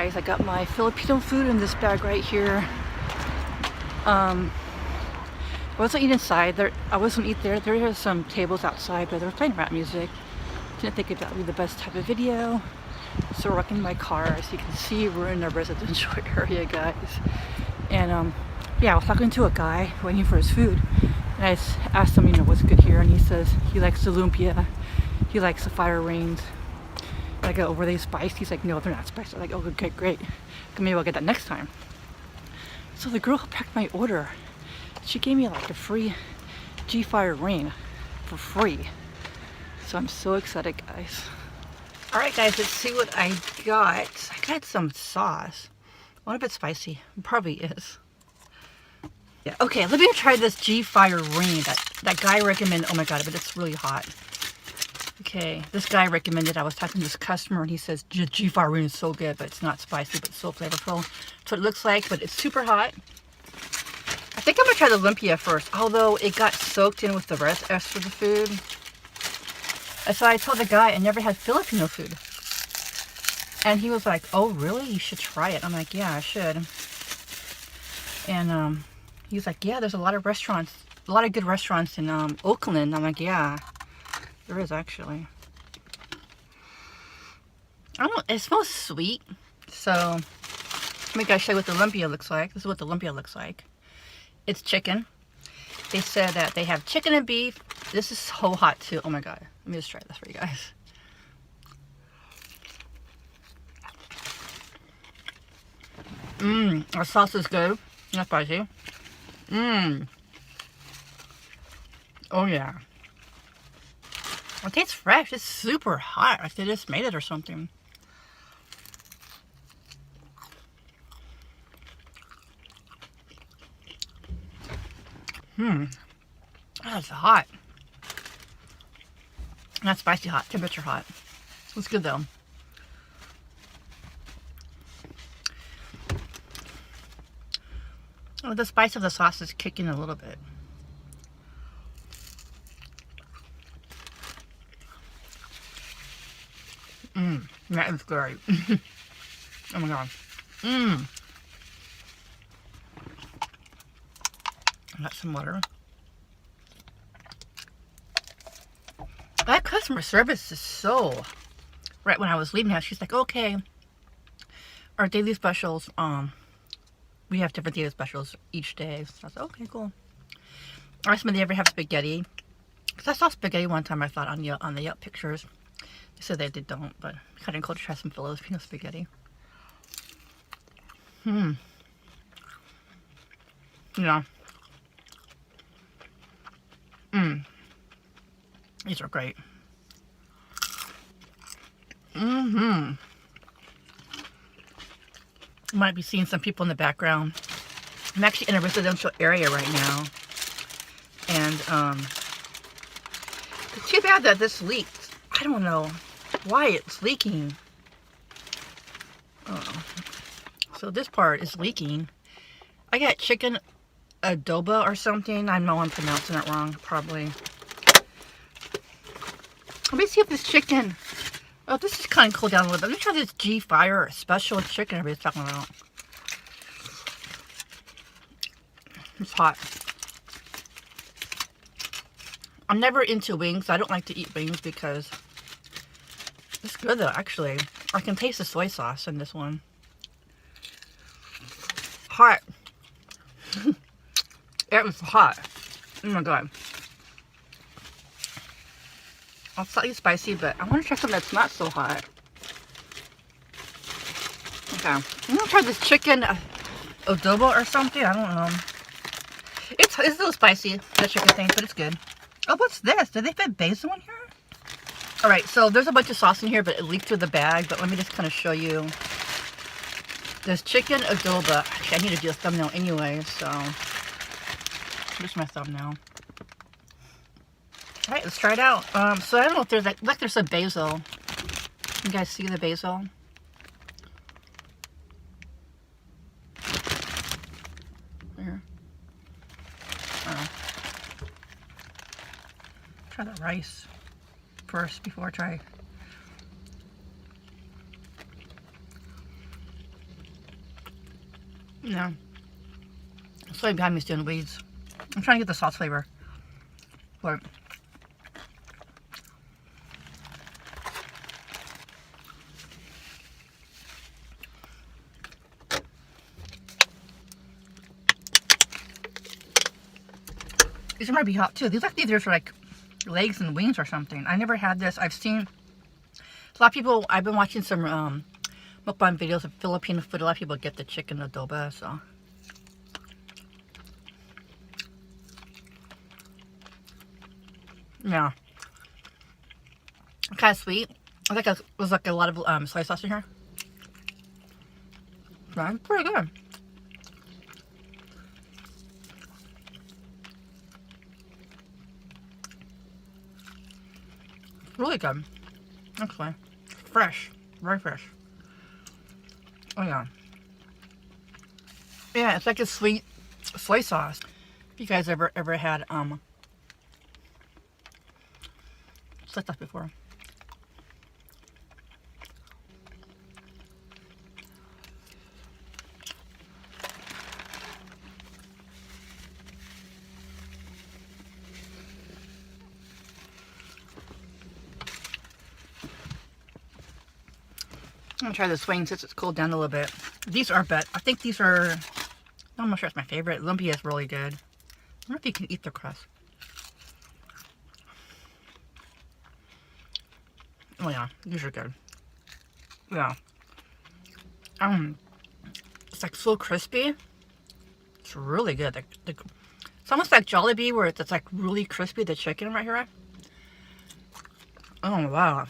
guys, I got my Filipino food in this bag right here. I wasn't eating inside. I wasn't eat there. There are some tables outside, but they were playing rap music. Didn't think that would be the best type of video. So we're walking my car. As you can see, we're in a residential area, guys. And yeah, I was talking to a guy waiting for his food. And I asked him, you know, what's good here? And he says he likes the lumpia. He likes the fire rings. And I go, were they spiced? He's like, no, they're not spiced. I'm like, oh, okay, great. Maybe I'll get that next time. So the girl packed my order. She gave me like a free G-Fire ring for free. So I'm so excited, guys. Alright guys, let's see what I got. I got some sauce. I wonder if it's spicy. It probably is. Yeah, okay, let me try this G-Fire ring that guy recommended. Oh my god, but it's really hot. Okay, this guy recommended. I was talking to this customer and he says G-Fire ring is so good, but it's not spicy, but so flavorful. That's what it looks like, but it's super hot. I think I'm gonna try the lumpia first, although it got soaked in with the rest of the food. And so I told the guy I never had Filipino food. And he was like, oh really? You should try it. I'm like, yeah, I should. And he's like, yeah, there's a lot of restaurants, a lot of good restaurants in Oakland. I'm like, yeah, there is actually. I don't know, it smells sweet. So, let me show you what the lumpia looks like. This is what the lumpia looks like. It's chicken. They said that they have chicken and beef. This is so hot too. Oh my god. Let me just try this for you guys. Our sauce is good. Not spicy. Oh yeah. It tastes fresh. It's super hot. Like they just made it or something. That's hot. Not spicy hot, temperature hot. It's good though. Oh, the spice of the sauce is kicking a little bit. That is great. Oh my god. I got some water. That customer service is so... Right when I was leaving, she's like, okay, our daily specials, we have different daily specials each day. So I said, okay, cool. I asked them if they ever have spaghetti. Because I saw spaghetti one time, I thought, on the Yelp pictures. They said they don't, but I kind of cool to try some Filipino spaghetti. Yeah. These are great. You might be seeing some people in the background. I'm actually in a residential area right now. And it's too bad that this leaked. I don't know why it's leaking. So this part is leaking. I got chicken adobo or something. I know I'm pronouncing it wrong, probably. Let me see if this chicken... Oh, this is kind of cooled down a little bit. Let me try this G-Fire special chicken everybody's talking about. It's hot. I'm never into wings. I don't like to eat wings because... It's good though, actually. I can taste the soy sauce in this one. Hot. It was hot. Oh my god. It's slightly spicy, but I want to try something that's not so hot. Okay. I'm gonna try this chicken adobo or something. I don't know. It's a little spicy, the chicken thing, but it's good. Oh, what's this? Did they put basil in here? Alright, so there's a bunch of sauce in here, but it leaked through the bag. But let me just kind of show you. There's chicken adobo. Actually, I need to do a thumbnail anyway, so... Here's my thumbnail. Alright, let's try it out. So I don't know if there's like there's some basil. You guys see the basil? Here. Try the rice first before I try. No. It's right behind me still in the weeds. I'm trying to get the sauce flavor. But these might be hot too. These like these are like legs and wings or something. I never had this. I've seen a lot of people. I've been watching some mukbang videos of Filipino food. A lot of people get the chicken adobo. So yeah, kind of sweet. I think it was like a lot of soy sauce in here. Right, pretty good. Really good. Actually, fresh, very fresh. Oh yeah, yeah. It's like a sweet soy sauce. If you guys ever had like that before. I'm gonna try this wing since it's cooled down a little bit. These are I think these are, I'm not sure it's my favorite. Lumpia is really good. I wonder if you can eat the crust. Oh yeah, these are good. Yeah. It's like so crispy. It's really good. It's almost like Jollibee where it's like really crispy, the chicken right here. Oh wow.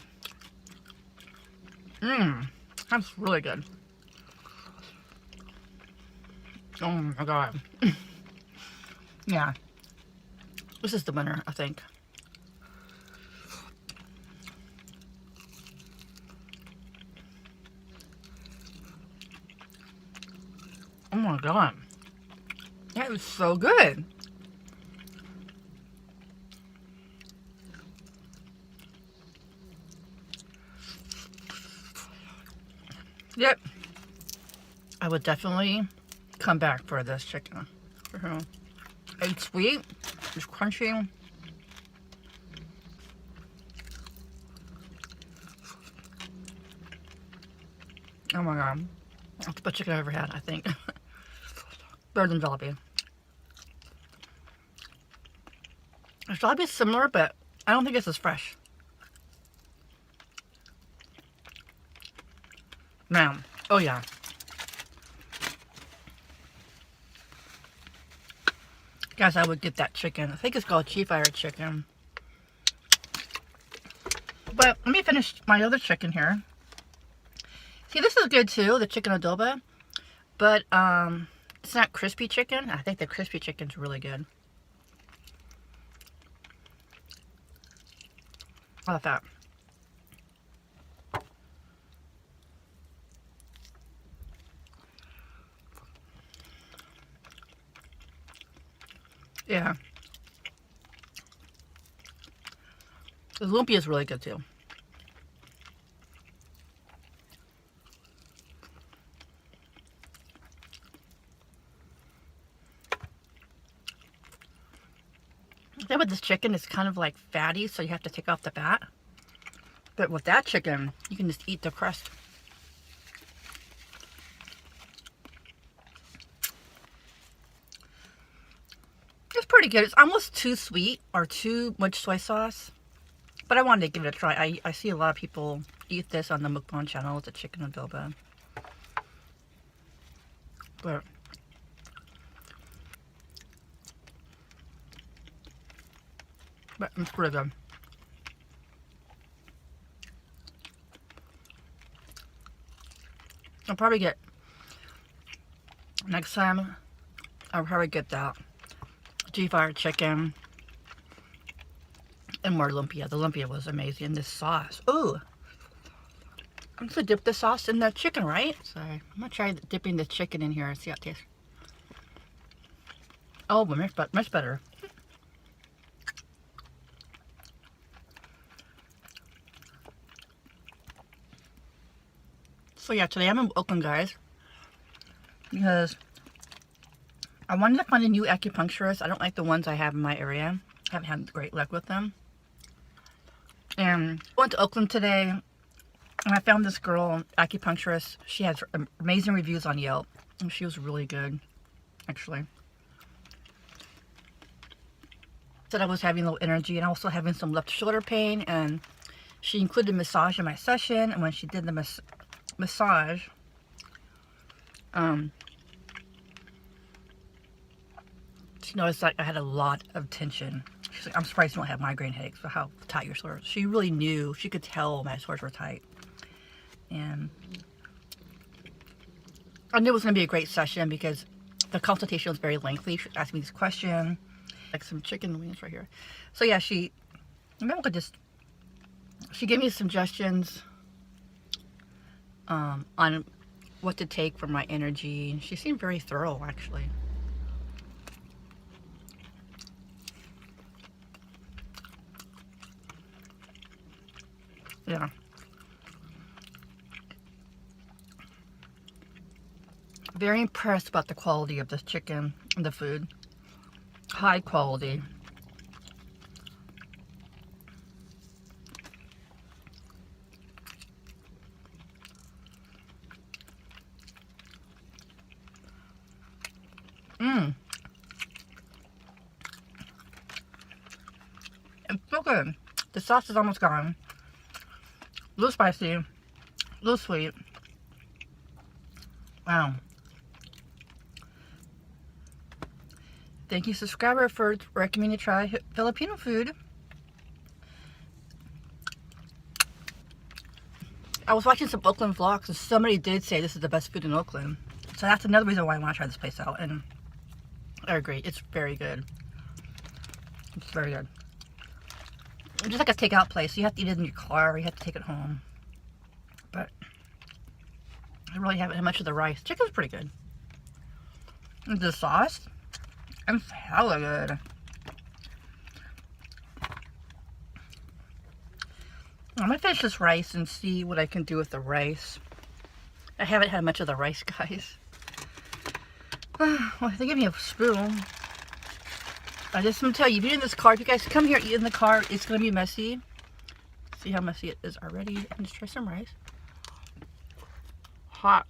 That's really good. Oh my god. Yeah. This is the winner, I think. Oh my god. That was so good. Yep. I would definitely come back for this chicken. It's sweet. It's crunchy. Oh my god. That's the best chicken I've ever had, I think. Better than Jollibee. Jollibee is similar, but I don't think it's as fresh. Man. Oh yeah. Guys, I would get that chicken. I think it's called G-Fire chicken. But let me finish my other chicken here. See, this is good too, the chicken adobo. But it's not crispy chicken. I think the crispy chicken's really good. I like that. Yeah. The lumpia is really good too. Then with this chicken, it's kind of like fatty, so you have to take off the fat. But with that chicken, you can just eat the crust. It's pretty good. It's almost too sweet or too much soy sauce. But I wanted to give it a try. I see a lot of people eat this on the Mukbang channel. It's a chicken adobo. But it's pretty good. I'll probably get, next time, I'll probably get that G-Fire chicken and more lumpia. The lumpia was amazing. This sauce. Ooh. I'm gonna dip the sauce in the chicken, right? So I'm gonna try dipping the chicken in here and see how it tastes. Oh, much better. So yeah, today I'm in Oakland, guys, because I wanted to find a new acupuncturist. I don't like the ones I have in my area. I haven't had great luck with them. And I went to Oakland today, and I found this girl, acupuncturist. She has amazing reviews on Yelp, and she was really good, actually. Said I was having a little energy and also having some left shoulder pain, and she included massage in my session. And when she did the massage, she noticed like I had a lot of tension. She's like, I'm surprised you don't have migraine headaches for how tight your shoulders. She really knew. She could tell my shoulders were tight. And I knew it was going to be a great session because the consultation was very lengthy. She asked me this question, like some chicken wings right here. So yeah, she gave me suggestions on what to take for my energy. She seemed very thorough, actually. Yeah. Very impressed about the quality of this chicken and the food. High quality. It's so good. The sauce is almost gone. A little spicy, a little sweet. Wow. Thank you, subscriber, for recommending me to try Filipino food. I was watching some Oakland vlogs and somebody did say this is the best food in Oakland. So that's another reason why I want to try this place out. And I agree, it's very good. It's very good. It's just like a takeout place. You have to eat it in your car, or you have to take it home. But I really haven't had much of the rice. Chicken's pretty good. And the sauce, it's hella good. I'm gonna finish this rice and see what I can do with the rice. I haven't had much of the rice, guys. Well, they gave me a spoon. I just want to tell you, if you eat in this car, if you guys come here and eat in the car, it's going to be messy. See how messy it is already? Let's try some rice. Hot.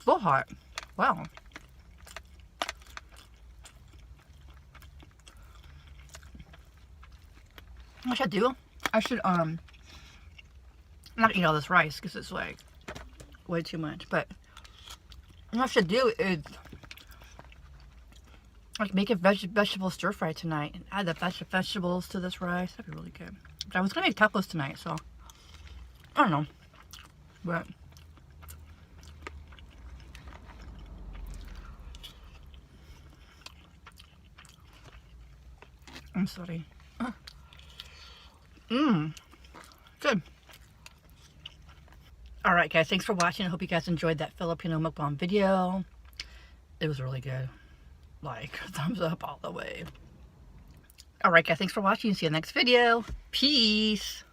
So hot. Wow. What should I do? I should, not eat all this rice because it's like way too much, but what I should do is like make a vegetable stir fry tonight and add the vegetables to this rice. That'd be really good. But I was gonna make tacos tonight, so I don't know. But I'm sorry. Good. Alright guys, thanks for watching. I hope you guys enjoyed that Filipino mukbang video. It was really good. Like, thumbs up all the way. Alright guys, thanks for watching. See you in the next video. Peace.